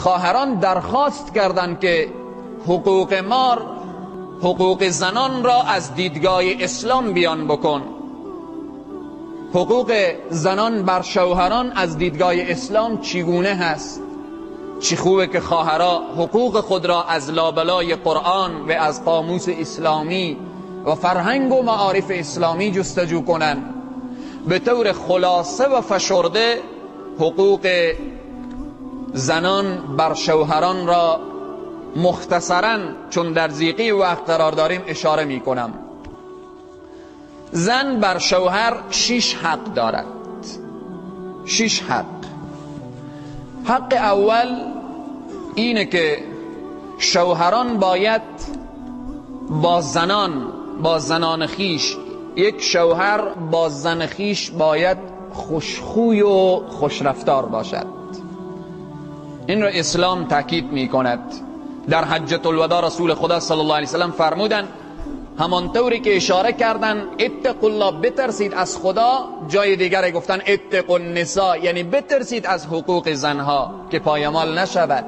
خواهران درخواست کردند که حقوق زنان را از دیدگاه اسلام بیان بکن. حقوق زنان بر شوهران از دیدگاه اسلام چگونه هست؟ چی خوبه که خواهرها حقوق خود را از لابلای قرآن و از قاموس اسلامی و فرهنگ و معارف اسلامی جستجو کنند. به طور خلاصه و فشرده حقوق زنان بر شوهران را مختصراً چون در ضیقی وقت قرار داریم اشاره می کنم. زن بر شوهر 6 حق دارد. 6 حق. حق اول اینه که شوهران باید با زنان خیش، یک شوهر با زن خیش باید خوشخوی و خوشرفتار باشد. این را اسلام تاکید می کند. در حجة الوداع رسول خدا صلی الله علیه وسلم فرمودند همانطوری که اشاره کردن اتقوا الله، بترسید از خدا، جای دیگر گفتن اتقوا النساء، یعنی بترسید از حقوق زنها که پایمال نشود.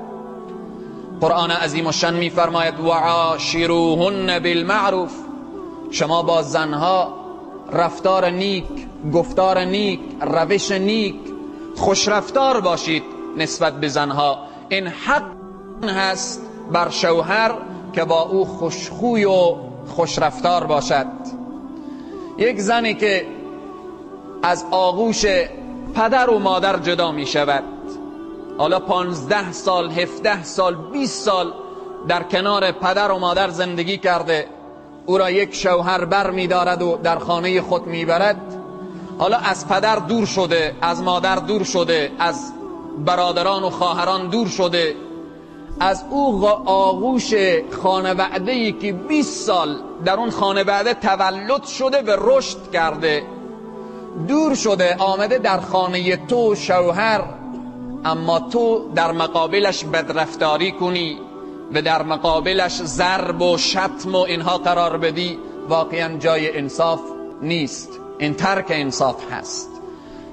قرآن عظیم و شان می فرماید وعاشروهن بالمعروف، شما با زنها رفتار نیک، گفتار نیک، روش نیک، خوشرفتار باشید نسبت به زنها. این حق هست بر شوهر که با او خوشخوی و خوشرفتار باشد. یک زنی که از آغوش پدر و مادر جدا می شود، حالا 15 سال 17 سال 20 سال در کنار پدر و مادر زندگی کرده، او را یک شوهر بر می دارد و در خانه خود می برد، حالا از پدر دور شده، از مادر دور شده، از برادران و خواهران دور شده، از او آغوش خانواده‌ای که 20 سال در اون خانواده تولد شده و رشد کرده دور شده، آمده در خانه تو شوهر، اما تو در مقابلش بدرفتاری کنی و در مقابلش ضرب و شتم و اینها قرار بدی، واقعا جای انصاف نیست. این ترک انصاف هست.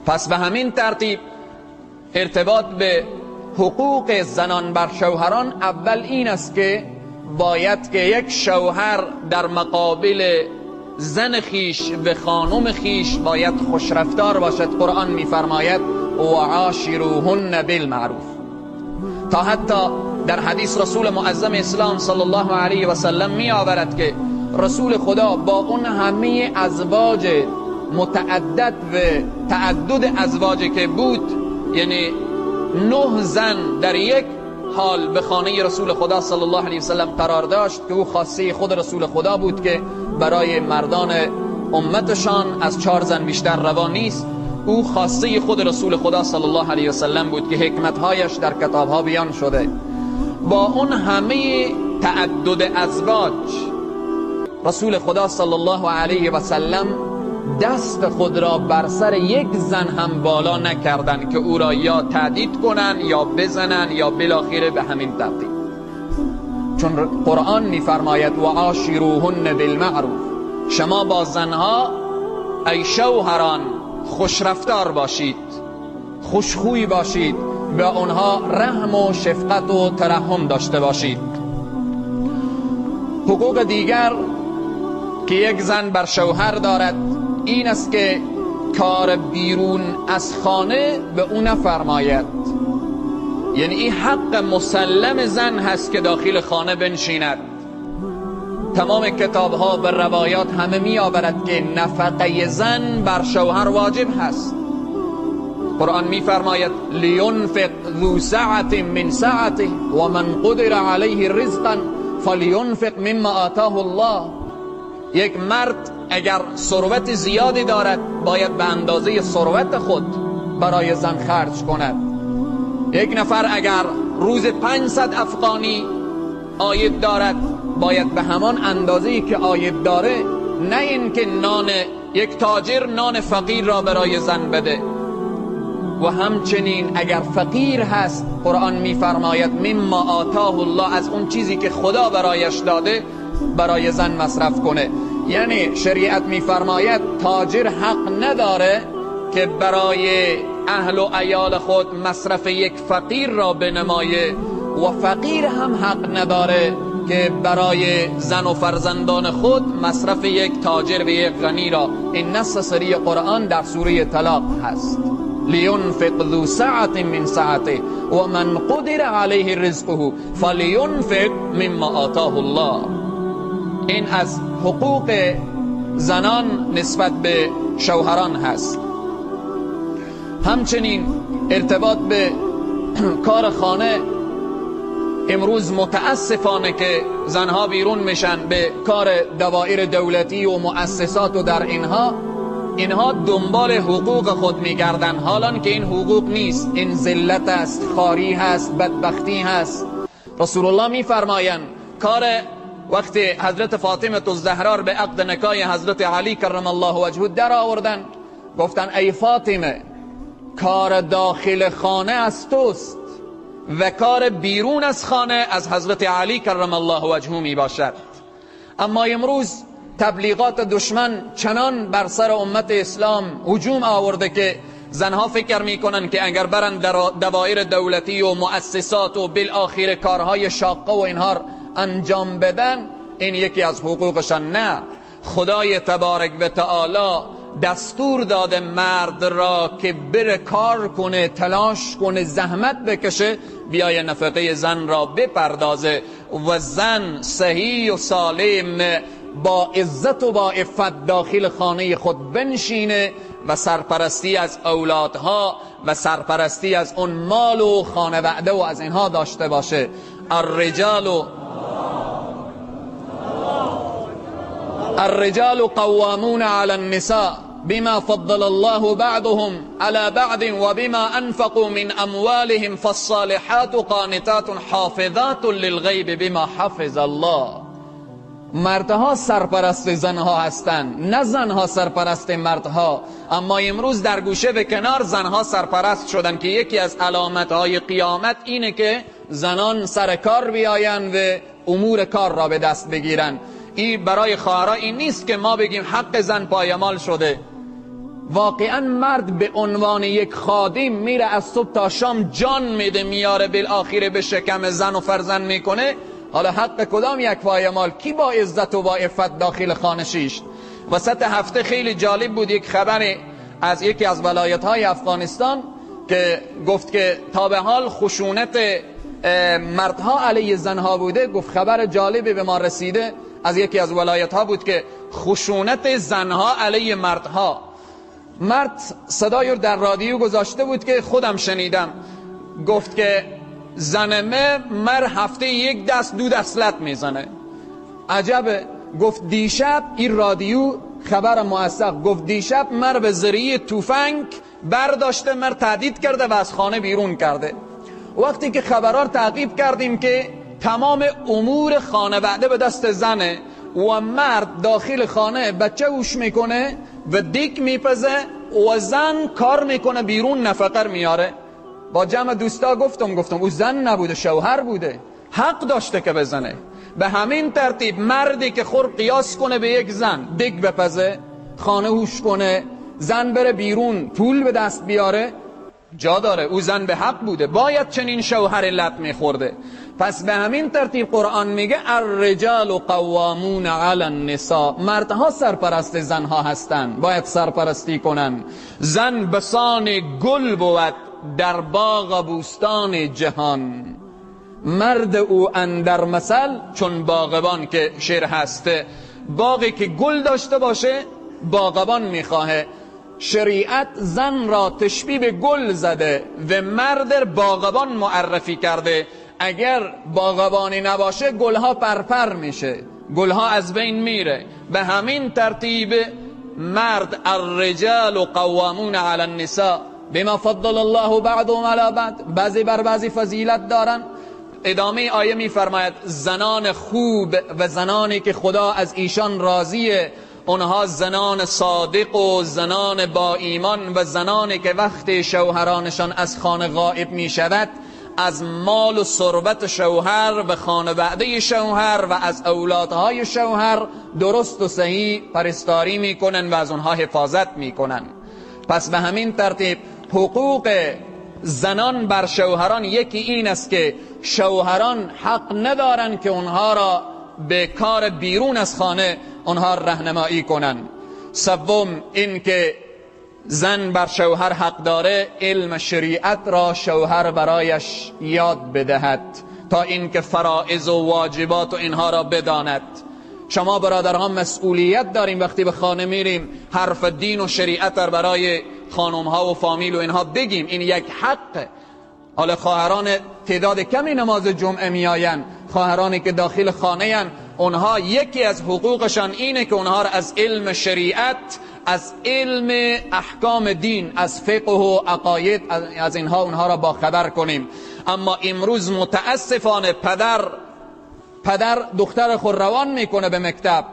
پس به همین ترتیب ارتباط به حقوق زنان بر شوهران اول این است که باید که یک شوهر در مقابل زن خیش و خانم خیش باید خوشرفتار باشد. قرآن می‌فرماید وعاشروهن بالمعروف. تا حتی در حدیث رسول معظم اسلام صلی الله علیه و سلم می آورد که رسول خدا با اون همه ازواج متعدد و تعدد ازواجی که بود، یعنی 9 زن در یک حال به خانه رسول خدا صلی الله علیه و سلم قرار داشت که او خاصه خود رسول خدا بود که برای مردان امتشان از 4 زن بیشتر روا نیست. او خاصه خود رسول خدا صلی الله علیه و سلم بود که حکمتهایش در کتابها بیان شده. با اون همه تعدد ازواج رسول خدا صلی الله علیه و سلم دست خود را بر سر یک زن هم بالا نکردن که او را یا تهدید کنن یا بزنن یا بالاخره به همین ترتیب. چون قرآن می‌فرماید وعاشروهن بالمعروف، شما با زنها ای شوهران خوشرفتار باشید، خوشخوی باشید، به آنها رحم و شفقت و ترحم داشته باشید. حقوق دیگر که یک زن بر شوهر دارد این است که کار بیرون از خانه به او نفرماید. یعنی این حق مسلم زن هست که داخل خانه بنشیند. تمام کتاب ها و روایات همه می آورد که نفقه زن بر شوهر واجب هست. قرآن می فرماید لینفق ذو سعت من سعته و من قدر علیه رزقا فلینفق مما آتاه الله. یک مرد اگر ثروت زیادی دارد باید به اندازه ثروت خود برای زن خرج کند. یک نفر اگر روز 500 افغانی عاید دارد باید به همان اندازه‌ای که عاید داره، نه این که یک تاجر نان فقیر را برای زن بده. و همچنین اگر فقیر هست قرآن می‌فرماید مما آتاه الله، از اون چیزی که خدا برایش داده برای زن مصرف کنه. یعنی شریعت می‌فرماید تاجر حق نداره که برای اهل و عیال خود مصرف یک فقیر را بنمایه و فقیر هم حق نداره که برای زن و فرزندان خود مصرف یک تاجر و یک غنی را. این نص صریح قرآن در سوره طلاق هست. لینفق ذو سعة من سعته و من قدر علیه رزقه فلینفق مما آتاه الله. این از حقوق زنان نسبت به شوهران هست. همچنین ارتباط به کار خانه، امروز متاسفانه که زنها بیرون میشن به کار دوائر دولتی و مؤسسات و در اینها دنبال حقوق خود میگردن، حالان که این حقوق نیست، این ذلت است، خواری هست، بدبختی هست. رسول الله میفرمایند کار وقتی حضرت فاطمه الزهرا به عقد نکاح حضرت علی کرم الله وجهه در آوردن، گفتن ای فاطمه کار داخل خانه از توست و کار بیرون از خانه از حضرت علی کرم الله وجهه می باشد. اما امروز تبلیغات دشمن چنان بر سر امت اسلام هجوم آورده که زنها فکر میکنن که اگر برن در دوایر دولتی و مؤسسات و بالاخره کارهای شاقه و اینها انجام بدن این یکی از حقوقشان. نه، خدای تبارک و تعالی دستور داده مرد را که بره کار کنه، تلاش کنه، زحمت بکشه، بیای نفقه زن را بپردازه و زن صحیح و سالم با عزت و با عفت داخل خانه خود بنشینه و سرپرستی از اولادها و سرپرستی از اون مال و خانواده و از اینها داشته باشه. الرجال قوامون على النساء بما فضل الله بعضهم على بعض وبما انفقوا من اموالهم فالصالحات قانتات حافظات للغیب بما حفظ الله. مردها سرپرست زنها هستند، نه زنها سرپرست مردها. اما امروز در گوشه و کنار زنها سرپرست شدن که یکی از علامتهای قیامت اینه که زنان سر کار بیاین و امور کار را به دست بگیرن. این برای خواهرها این نیست که ما بگیم حق زن پایمال شده. واقعا مرد به عنوان یک خادم میره از صبح تا شام جان میده میاره، بالاخره به شکم زن و فرزند میکنه. حالا حق کدام یک پایمال؟ کی با عزت و با عفت داخل خانه شیشت؟ وسط هفته خیلی جالب بود یک خبر از یکی از ولایت های افغانستان که گفت که تا به حال خشونت مردها علیه زنها بوده. گفت خبر جالبی به ما رسیده از یکی از ولایت ها بود که خشونت زنها علیه مردها. مرد صدایی رو در رادیو گذاشته بود که خودم شنیدم، گفت که زنمه مر هفته یک دست دو دست لط میزنه. عجبه. گفت دیشب این رادیو خبر موثق گفت دیشب مر به ذریعه توفنگ برداشته مر تهدید کرده و از خانه بیرون کرده. وقتی که خبرار تعقیب کردیم که تمام امور خانواده به دست زنه و مرد داخل خانه بچه هوش میکنه و دیک میپزه و زن کار میکنه بیرون نفقه میاره. با جمع دوستا گفتم او زن نبوده، شوهر بوده، حق داشته که بزنه. به همین ترتیب مردی که خور قیاس کنه به یک زن، دیگ بپزه، خانه هوش کنه، زن بره بیرون پول به دست بیاره، جا داره، او زن به حق بوده، باید چنین شوهر لط میخورده. پس به همین ترتیب قرآن میگه الرجال قوامون علی النساء، مردها سرپرست زنها هستند، باید سرپرستی کنن. زن بسان گل بود در باغ بوستان جهان، مرد او اندر مثل چون باغبان که شعر هست. باغی که گل داشته باشه باغبان میخواهه. شریعت زن را تشبیه به گل زده و مرد باغبان معرفی کرده. اگر باغبانی نباشه گلها پرپر میشه، گلها از بین میره. به همین ترتیب مرد الرجال قوامون علی النساء بما فضل الله بعضهم علی بعض، بعضی بر بعضی فضیلت دارن. ادامه آیه میفرماید زنان خوب و زنانی که خدا از ایشان راضیه اونها زنان صادق و زنان با ایمان و زنانی که وقت شوهرانشان از خانه غائب می شود از مال و ثروت شوهر و خانواده شوهر و از اولادهای شوهر درست و صحیح پرستاری میکنن و از اونها حفاظت میکنن. پس به همین ترتیب حقوق زنان بر شوهران، یکی این است که شوهران حق ندارن که اونها را به کار بیرون از خانه اونها راهنمایی کنن. سوم این که زن بر شوهر حق داره علم شریعت را شوهر برایش یاد بدهد تا اینکه فرائض و واجبات و اینها را بداند. شما برادران مسئولیت داریم وقتی به خانه میریم حرف دین و شریعت را برای خانم ها و فامیل و اینها بگیم، این یک حقه. حالا خواهران تعداد کمی نماز جمعه میآیند، خواهرانی که داخل خانه اند، اونها یکی از حقوقشان اینه که اونها را از علم شریعت، از علم احکام دین، از فقه و عقاید، از اینها اونها را با خبر کنیم. اما امروز متاسفانه پدر دختر خود روان میکنه به مکتب،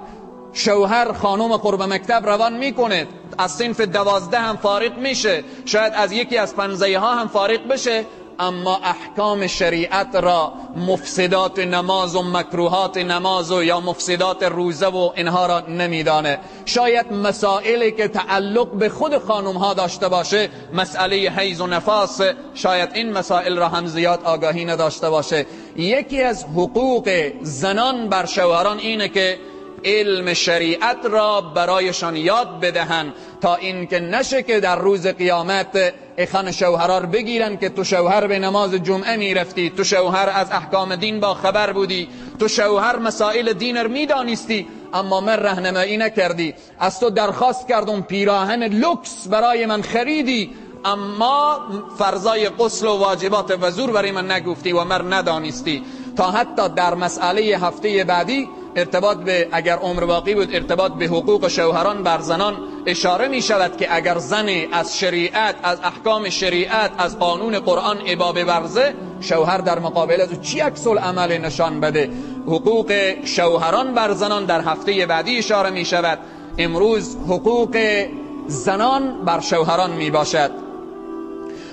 شوهر خانم خود به مکتب روان میکنه، از صنف 12 هم فارغ میشه، شاید از یکی از پنجه ها هم فارغ بشه، اما احکام شریعت را، مفسدات نماز و مکروهات نماز و یا مفسدات روزه و اینها را نمیدانه. شاید مسائلی که تعلق به خود خانم ها داشته باشه، مسئله حیض و نفاس، شاید این مسائل را هم زیاد آگاهی نداشته باشه. یکی از حقوق زنان بر شوهران اینه که علم شریعت را برایشان یاد بدهن تا اینکه نشه که در روز قیامت اخوان شوهرار بگیرن که تو شوهر به نماز جمعه میرفتی، تو شوهر از احکام دین با خبر بودی، تو شوهر مسائل دین را میدانستی اما من راهنمایی نکردی، از تو درخواست کردم پیراهن لوکس برای من خریدی اما فرضای غسل و واجبات وضو برای من نگفتی و من ندانستی. تا حتی در مسئله هفته بعدی ارتباط به، اگر عمر باقی بود، ارتباط به حقوق شوهران بر زنان اشاره می شود که اگر زن از شریعت، از احکام شریعت، از قانون قرآن ابا بورزه، شوهر در مقابل از او چی عکس العمل نشان بده. حقوق شوهران بر زنان در هفته بعدی اشاره می شود. امروز حقوق زنان بر شوهران می باشد.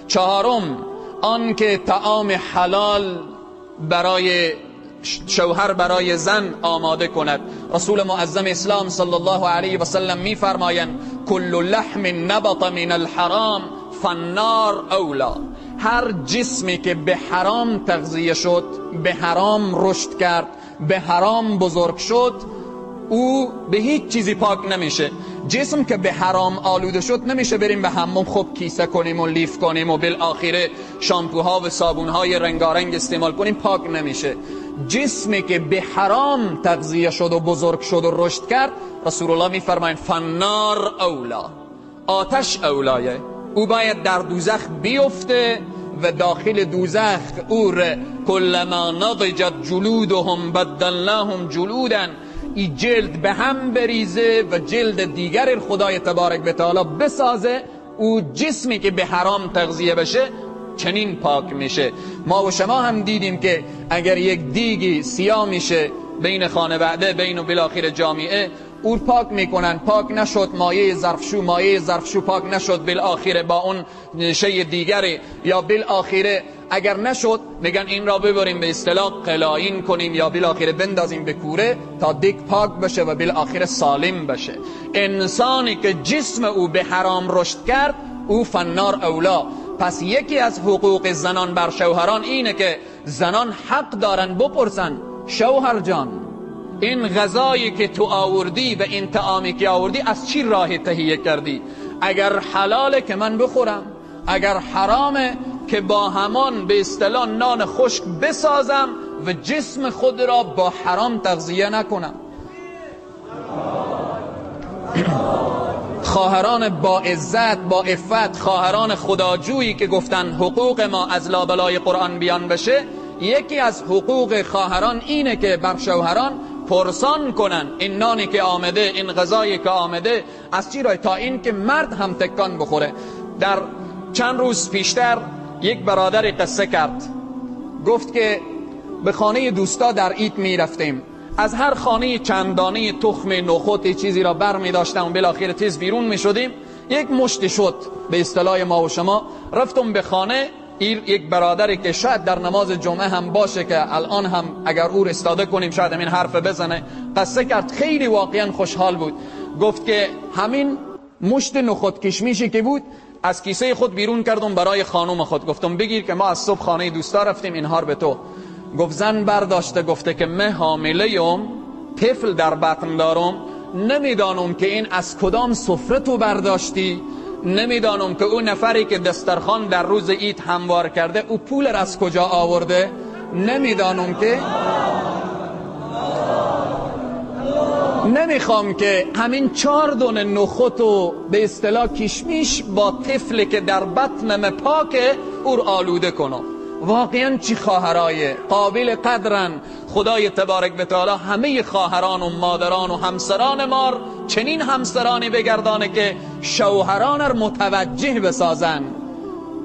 چهارم آن که طعام حلال برای شوهر برای زن آماده کند. رسول معظم اسلام صلی الله علیه و سلم می فرمایند کل لحم نبط من الحرام فالنار اولا. هر جسمی که به حرام تغذیه شد، به حرام رشد کرد، به حرام بزرگ شد، او به هیچ چیزی پاک نمیشه. جسم که به حرام آلوده شد نمیشه بریم به حمام خوب کیسه کنیم و لیف کنیم و بالاخره شامپوها و صابونهای رنگارنگ استعمال کنیم، پاک نمیشه. جسمی که به حرام تغذیه شد و بزرگ شد و رشد کرد، رسول الله میفرمایند فنار اولا، آتش اولایه، او باید در دوزخ بیفته و داخل دوزخ او کلما نضجت جلودهم بدلناهم جلودا، این جلد به هم بریزه و جلد دیگر خدای تبارک و تعالی بسازه، او جسمی که به حرام تغذیه بشه چنین پاک میشه. ما و شما هم دیدیم که اگر یک دیگی سیاه میشه بین خانواده، بین و بالاخره جامعه، او پاک میکنن، پاک نشد مایه ظرفشو پاک نشد، بالاخره با اون شی دیگری، یا بالاخره اگر نشد میگن این را ببریم به اصطلاح قلاین کنیم یا بالاخره بندازیم به کوره تا دیگ پاک بشه و بالاخره سالم بشه. انسانی که جسم او به حرام رشد کرد او فنار اولا. پس یکی از حقوق زنان بر شوهران اینه که زنان حق دارن بپرسن شوهر جان این غذایی که تو آوردی و این طعامی که آوردی از چی راه تهیه کردی؟ اگر حلاله که من بخورم، اگر حرامه که با همان به اصطلاح نان خشک بسازم و جسم خود را با حرام تغذیه نکنم. خواهران با عزت، با عفت، خواهران خداجویی که گفتن حقوق ما از لابلای قرآن بیان بشه، یکی از حقوق خواهران اینه که بر شوهران پرسان کنن این نانی که آمده، این غذایی که آمده از چی راه، تا این که مرد هم تکان بخوره. در چند روز پیشتر یک برادر قصه کرد، گفت که به خانه دوستا در عید می رفتیم، از هر خانه چندانه تخم نخود چیزی را بر می داشتم و بالاخره تیز بیرون می شدیم، یک مشت شد به اصطلاح ما و شما. رفتم به خانه یک برادری که شاید در نماز جمعه هم باشه که الان هم اگر او استاده کنیم شاید همین حرف بزنه، قصه کرد، خیلی واقعا خوشحال بود. گفت که همین مشت نخود کشمیشی که بود از کیسه خود بیرون کردم برای خانم خود، گفتم بگیر که ما از صبح خانه دوستا رفتیم، اینها رو به تو. گفت زن برداشته گفته که من حامله‌ام، طفل در بطن دارم، نمیدانم که این از کدام سفره تو برداشتی، نمیدانم که اون نفری که دسترخوان در روز عید هموار کرده او پول از کجا آورده، نمیدانم که نمیخوام که همین 4 دونه نخود و به اصطلاح کشمیش با طفلی که در بطنم پاکه او آلوده کنم. واقعا چی خواهرای قابل قدرن. خدای تبارک و تعالی همه خواهران و مادران و همسران ما چنین همسرانی بگردانه که شوهران را متوجه بسازن.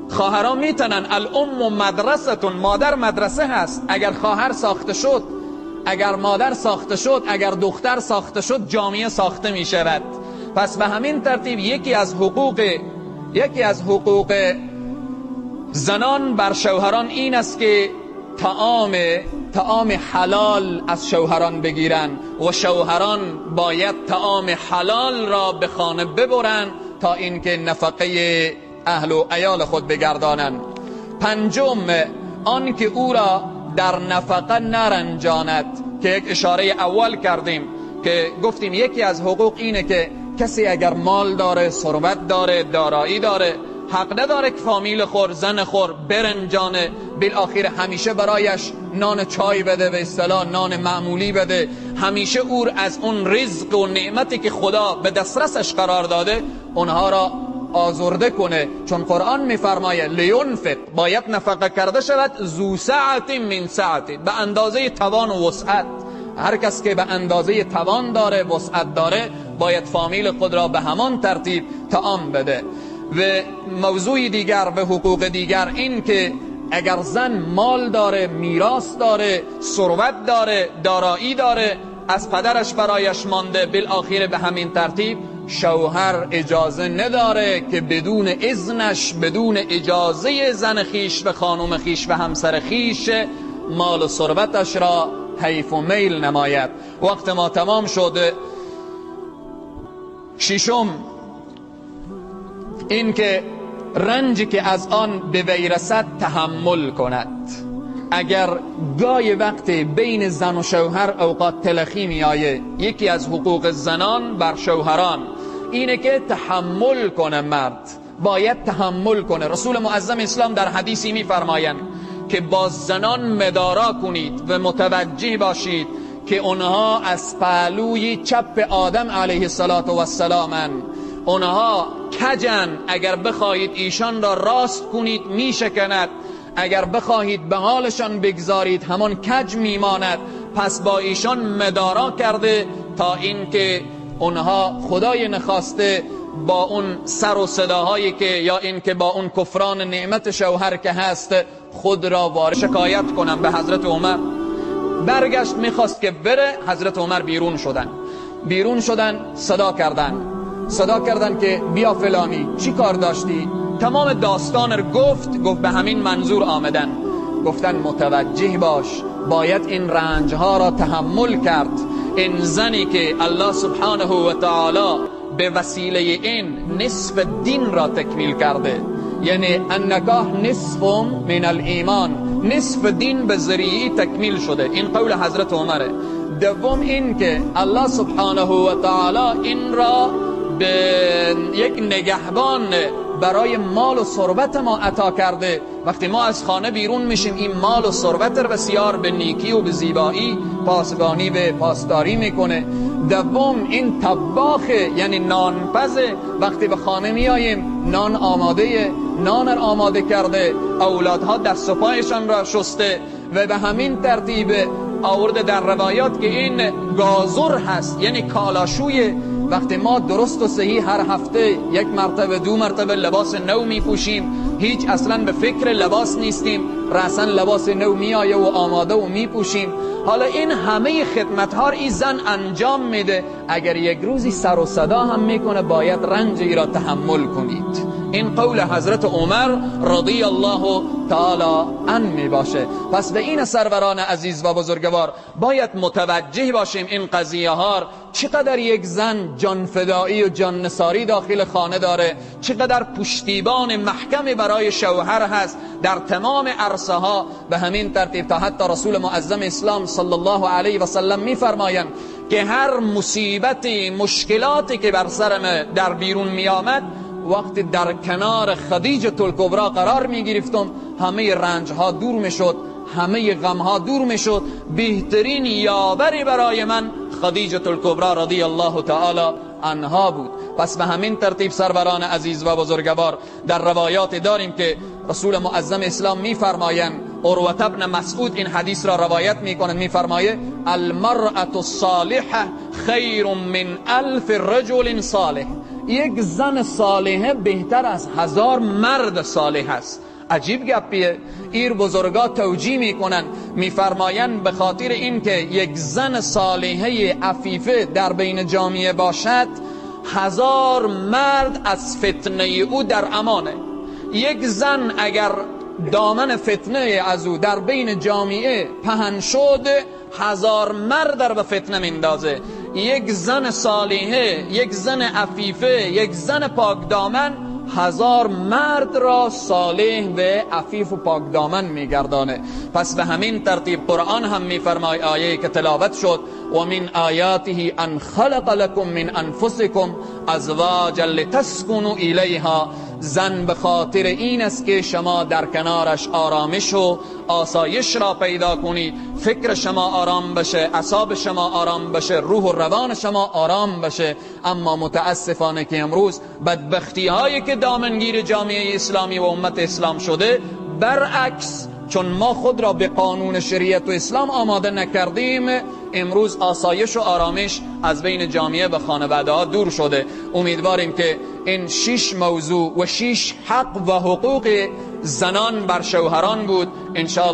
خواهران میتونن، الام مدرستون، مادر مدرسه هست. اگر خواهر ساخته شد، اگر مادر ساخته شد، اگر دختر ساخته شد، جامعه ساخته می شود. پس به همین ترتیب یکی از حقوق زنان بر شوهران این است که طعام حلال از شوهران بگیرن و شوهران باید طعام حلال را به خانه ببرن تا اینکه نفقه اهل و عیال خود بگردانند. 5 آن که او را در نفقه نرنجاند، که یک اشاره اول کردیم که گفتیم یکی از حقوق اینه که کسی اگر مال داره، ثروت داره، دارایی داره، حق نداره که فامیل خور، زن خور برنجانه، بالاخره همیشه برایش نان چای بده، به اصطلاح نان معمولی بده، همیشه او از اون رزق و نعمتی که خدا به دسترسش قرار داده اونها را آزرده کنه. چون قرآن میفرماید لینفق، باید نفقه کرده شود، ذو سعت من سعت، به اندازه توان و وسعت. هر کس که به اندازه توان داره، وسعت داره، باید فامیل خود را به همان ترتیب طعام بده. و موضوع دیگر و حقوق دیگر این که اگر زن مال داره، میراث داره، ثروت داره، دارایی داره، از پدرش برایش مانده، بالاخره به همین ترتیب شوهر اجازه نداره که بدون اذنش، بدون اجازه زن خیش و خانم خیش و همسر خیش مال و ثروتش را حیف و میل نماید. وقت ما تمام شده. 6 این که رنجی که از آن به وی رسد تحمل کند. اگر گاهی وقت بین زن و شوهر اوقات تلخی می آید، یکی از حقوق زنان بر شوهران اینه که تحمل کنه. مرد باید تحمل کنه. رسول معظم اسلام در حدیثی می فرمایند که با زنان مدارا کنید و متوجه باشید که اونها از پهلوی چپ آدم علیه السلام اونها کجن. اگر بخواهید ایشان را راست کنید می شکند، اگر بخواهید به حالشان بگذارید همان کج میماند. پس با ایشان مدارا کرده تا اینکه اونها خدای نخواسته با اون سر و صداهایی که یا اینکه با اون کفران نعمت شوهر که هست خود را وارد شکایت کنن به حضرت عمر. برگشت میخواست که بره، حضرت عمر بیرون شدن صدا کردن که بیا فلانی، چی کار داشتی؟ تمام داستان رو گفت به همین منظور آمدن. گفتن متوجه باش، باید این رنجها را تحمل کرد. این زنی که الله سبحانه و تعالی به وسیله این نصف دین را تکمیل کرده، یعنی النکاح نصف من الایمان، نصف دین به ذریعه تکمیل شده. این قول حضرت عمره. دوم این که الله سبحانه و تعالی این را به یک نگهبان برای مال و ثروت ما عطا کرده. وقتی ما از خانه بیرون میشیم این مال و ثروت رو بسیار به نیکی و به زیبایی پاسبانی به پاسداری میکنه. دوم این طباخ، یعنی نانپز، وقتی به خانه میاییم نان آماده، نان را آماده کرده، اولادها دست و پایشان را شسته و به همین ترتیب آورده در روایات که این گازر هست، یعنی کالاشوی. وقتی ما درست و صحیح هر هفته 1 مرتبه 2 مرتبه لباس نو می پوشیم، هیچ اصلا به فکر لباس نیستیم، رأسا لباس نو می آیه و آماده و می پوشیم. حالا این همه خدمت ها این زن انجام میده. اگر یک روزی سر و صدا هم میکنه باید رنج ای را تحمل کنید. این قول حضرت عمر رضی الله تعالی عنه می باشه. پس به این سروران عزیز و بزرگوار باید متوجه باشیم این قضیه ها چقدر یک زن جان فدایی و جان نثاری داخل خانه داره، چقدر پشتیبان محکم برای شوهر هست در تمام عرصه ها. به همین ترتیب تا حتی رسول معظم اسلام صلی الله علیه و سلم میفرمایند که هر مصیبتی، مشکلاتی که بر سرم در بیرون می آمد، وقتی در کنار خدیجه الکبری قرار می گرفتم همه رنج ها دور می شد، همه غم ها دور می شد. بهترین یاوری برای من خدیجه الکبری رضی الله تعالی عنها بود. پس به همین ترتیب سروران عزیز و بزرگوار در روایات داریم که رسول معظم اسلام میفرمایند، عروة ابن مسعود این حدیث را روایت میکنند، میفرمایه المرأة الصالحة خیر من 1000 رجل صالح. یک زن صالحه بهتر از 1000 مرد صالح است. عجیب گپیه. این بزرگا توجیه میکنن، میفرمایند به خاطر اینکه یک زن صالحه عفیفه در بین جامعه باشد، 1000 مرد از فتنه او در امانه. یک زن اگر دامن فتنه از او در بین جامعه پهن شد، 1000 مرد در به فتنه میندازه. یک زن صالحه، یک زن عفیفه، یک زن پاک دامن 1000 مرد را صالح و عفیف و پاک دامن میگردانه. پس به همین ترتیب قرآن هم میفرمای، آیه که تلاوت شد، و من آیاته ان خلق لكم من انفسکم ازواجا لتسکنوا الیها. زن به خاطر این است که شما در کنارش آرامش و آسایش را پیدا کنید، فکر شما آرام بشه، اعصاب شما آرام بشه، روح و روان شما آرام بشه. اما متاسفانه که امروز بدبختی هایی که دامنگیر جامعه اسلامی و امت اسلام شده، برعکس، چون ما خود را به قانون شریعت و اسلام آماده نکردیم، امروز آسایش و آرامش از بین جامعه و خانواده ها دور شده. امیدواریم که این 6 موضوع و 6 حق و حقوق زنان بر شوهران بود، انشاءالله